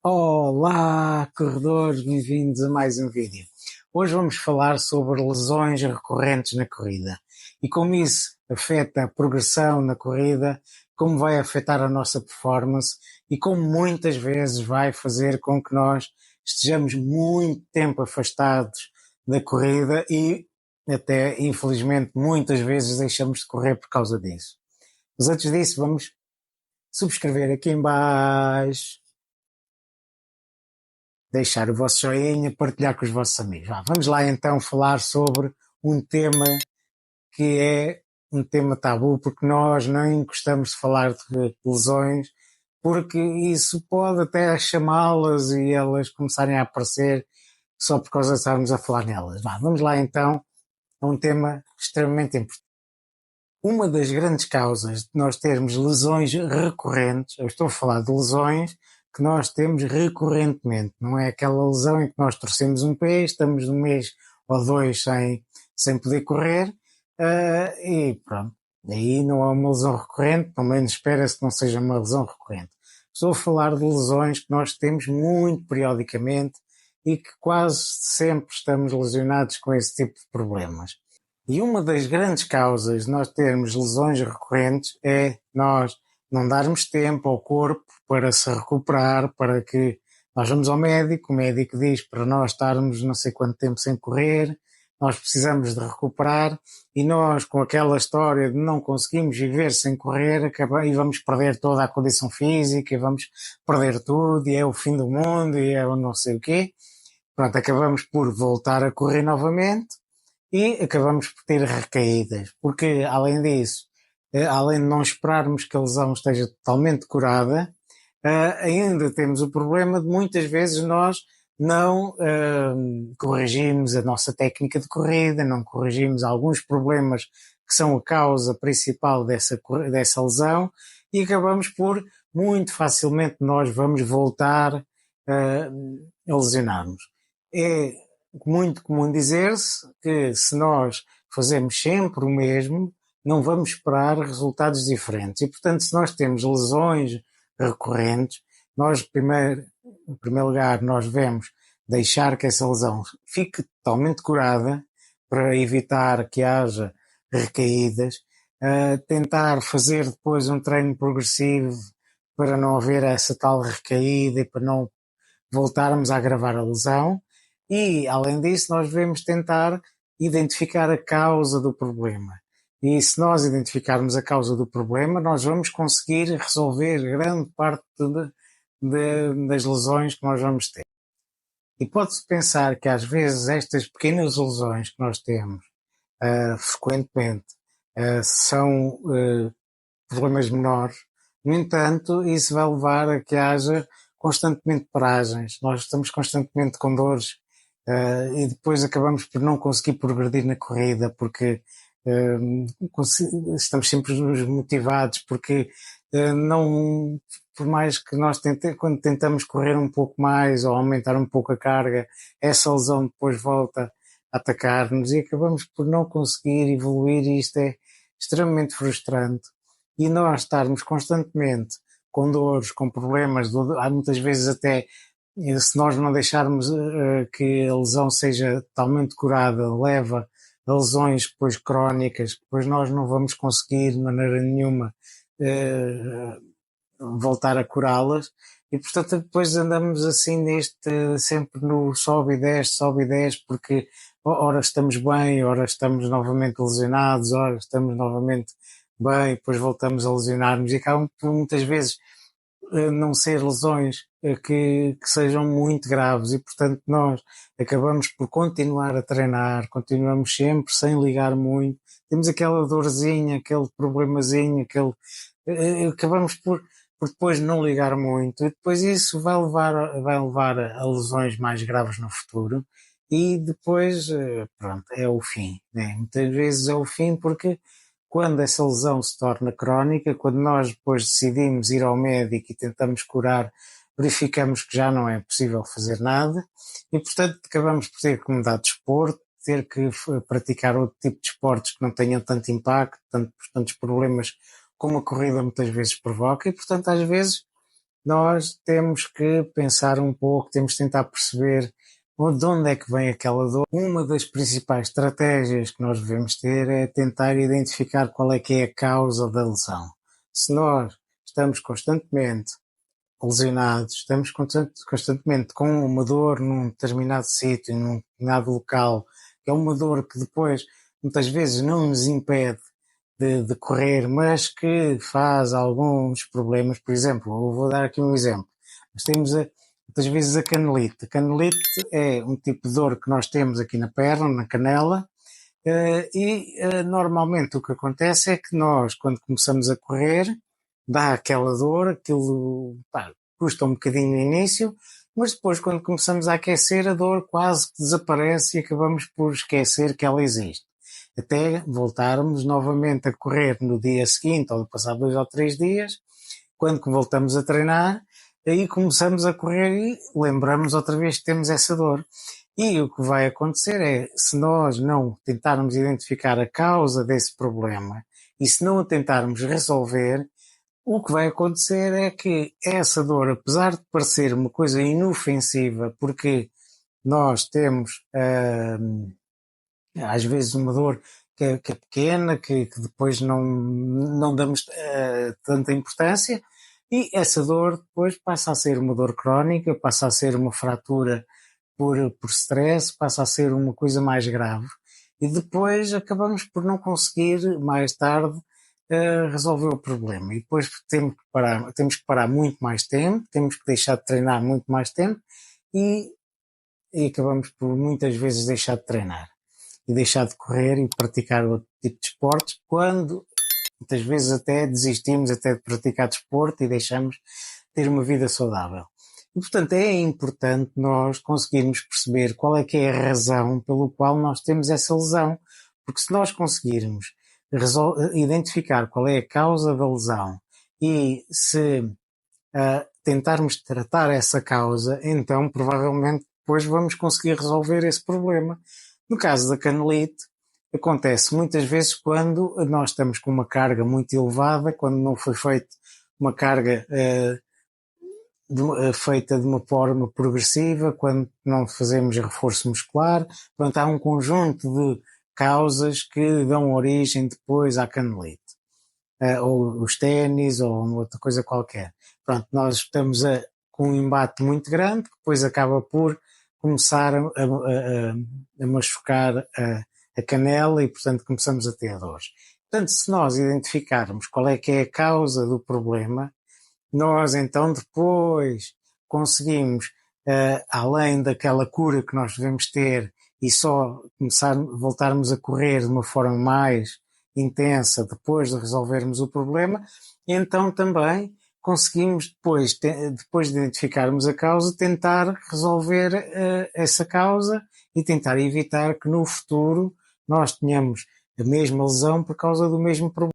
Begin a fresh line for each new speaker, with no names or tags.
Olá, corredores, bem-vindos a mais um vídeo. Hoje vamos falar sobre lesões recorrentes na corrida e como isso afeta a progressão na corrida, como vai afetar a nossa performance e como muitas vezes vai fazer com que nós estejamos muito tempo afastados da corrida e até, infelizmente, muitas vezes deixamos de correr por causa disso. Mas antes disso, vamos subscrever aqui em baixo, deixar o vosso joinha, partilhar com os vossos amigos. Vamos lá então falar sobre um tema que é um tema tabu, porque nós nem gostamos de falar de lesões, porque isso pode até chamá-las e elas começarem a aparecer só por causa de estarmos a falar nelas. Vamos lá então a um tema extremamente importante. Uma das grandes causas de nós termos lesões recorrentes, eu estou a falar de lesões que nós temos recorrentemente, não é aquela lesão em que nós torcemos um pé, estamos um mês ou dois sem poder correr, e pronto. Aí não é uma lesão recorrente, pelo menos espera-se que não seja uma lesão recorrente. Estou a falar de lesões que nós temos muito periodicamente e que quase sempre estamos lesionados com esse tipo de problemas. E uma das grandes causas de nós termos lesões recorrentes é nós não darmos tempo ao corpo para se recuperar, para que nós vamos ao médico, o médico diz para nós estarmos não sei quanto tempo sem correr, nós precisamos de recuperar e nós com aquela história de não conseguimos viver sem correr e vamos perder toda a condição física e vamos perder tudo e é o fim do mundo e é o não sei o quê. Pronto, acabamos por voltar a correr novamente e acabamos por ter recaídas, porque além disso, além de não esperarmos que a lesão esteja totalmente curada, ainda temos o problema de muitas vezes nós não corrigimos a nossa técnica de corrida, não corrigimos alguns problemas que são a causa principal dessa lesão e acabamos por muito facilmente nós vamos voltar a lesionar-nos. É muito comum dizer-se que se nós fazemos sempre o mesmo, não vamos esperar resultados diferentes. E, portanto, se nós temos lesões recorrentes, nós, em primeiro lugar, nós devemos deixar que essa lesão fique totalmente curada para evitar que haja recaídas, tentar fazer depois um treino progressivo para não haver essa tal recaída e para não voltarmos a agravar a lesão e, além disso, nós devemos tentar identificar a causa do problema. E se nós identificarmos a causa do problema, nós vamos conseguir resolver grande parte das lesões que nós vamos ter. E pode-se pensar que às vezes estas pequenas lesões que nós temos frequentemente são problemas menores. No entanto, isso vai levar a que haja constantemente paragens. Nós estamos constantemente com dores e depois acabamos por não conseguir progredir na corrida porque estamos sempre motivados porque não, por mais que nós quando tentamos correr um pouco mais ou aumentar um pouco a carga, essa lesão depois volta a atacar-nos e acabamos por não conseguir evoluir e isto é extremamente frustrante. E nós estarmos constantemente com dores, com problemas, há muitas vezes até se nós não deixarmos que a lesão seja totalmente curada, leva a lesões depois crónicas, que depois nós não vamos conseguir de maneira nenhuma voltar a curá-las e portanto depois andamos assim sempre no sobe e desce, porque ora estamos bem, ora estamos novamente lesionados, ora estamos novamente bem, depois voltamos a lesionar-nos e acabam por muitas vezes não ser lesões que sejam muito graves e portanto nós acabamos por continuar a treinar, continuamos sempre sem ligar muito, temos aquela dorzinha, aquele problemazinho, acabamos por depois não ligar muito e depois isso vai levar a lesões mais graves no futuro e depois pronto, é o fim, né? Muitas vezes é o fim porque quando essa lesão se torna crónica, quando nós depois decidimos ir ao médico e tentamos curar, verificamos que já não é possível fazer nada e, portanto, acabamos por ter que mudar de desporto, ter que praticar outro tipo de esportes que não tenham tanto impacto, tantos problemas como a corrida muitas vezes provoca e, portanto, às vezes nós temos que pensar um pouco, temos que tentar perceber de onde é que vem aquela dor. Uma das principais estratégias que nós devemos ter é tentar identificar qual é que é a causa da lesão. Se nós estamos constantemente lesionados, estamos constantemente com uma dor num determinado sítio, num determinado local, que é uma dor que depois muitas vezes não nos impede de correr, mas que faz alguns problemas. Por exemplo, eu vou dar aqui um exemplo. Nós temos muitas vezes a canelite. A canelite é um tipo de dor que nós temos aqui na perna, na canela, normalmente o que acontece é que nós, quando começamos a correr, dá aquela dor, aquilo custa um bocadinho no início, mas depois, quando começamos a aquecer, a dor quase que desaparece e acabamos por esquecer que ela existe. Até voltarmos novamente a correr no dia seguinte, ou passado 2 ou 3 dias, quando voltamos a treinar, aí começamos a correr e lembramos outra vez que temos essa dor. E o que vai acontecer é, se nós não tentarmos identificar a causa desse problema e se não a tentarmos resolver, o que vai acontecer é que essa dor, apesar de parecer uma coisa inofensiva, porque nós temos às vezes uma dor que é pequena, que depois não damos tanta importância, e essa dor depois passa a ser uma dor crónica, passa a ser uma fratura por stress, passa a ser uma coisa mais grave. E depois acabamos por não conseguir, mais tarde, resolver o problema. E depois temos que parar muito mais tempo, temos que deixar de treinar muito mais tempo e acabamos por muitas vezes deixar de treinar e deixar de correr e praticar outro tipo de esportes, quando muitas vezes até desistimos até de praticar desporto e deixamos de ter uma vida saudável. E, portanto, é importante nós conseguirmos perceber qual é que é a razão pelo qual nós temos essa lesão, porque se nós conseguirmos identificar qual é a causa da lesão e se tentarmos tratar essa causa, então provavelmente depois vamos conseguir resolver esse problema. No caso da canelite, acontece muitas vezes quando nós estamos com uma carga muito elevada, quando não foi feita uma carga feita de uma forma progressiva, quando não fazemos reforço muscular. Portanto, há um conjunto de causas que dão origem depois à canelite. Ou os ténis, ou outra coisa qualquer. Pronto, nós estamos com um embate muito grande, que depois acaba por começar a machucar a canela e, portanto, começamos a ter dores. Portanto, se nós identificarmos qual é que é a causa do problema, nós então depois conseguimos, além daquela cura que nós devemos ter e só voltarmos a correr de uma forma mais intensa depois de resolvermos o problema, então também conseguimos depois de identificarmos a causa, tentar resolver essa causa e tentar evitar que no futuro nós tenhamos a mesma lesão por causa do mesmo problema.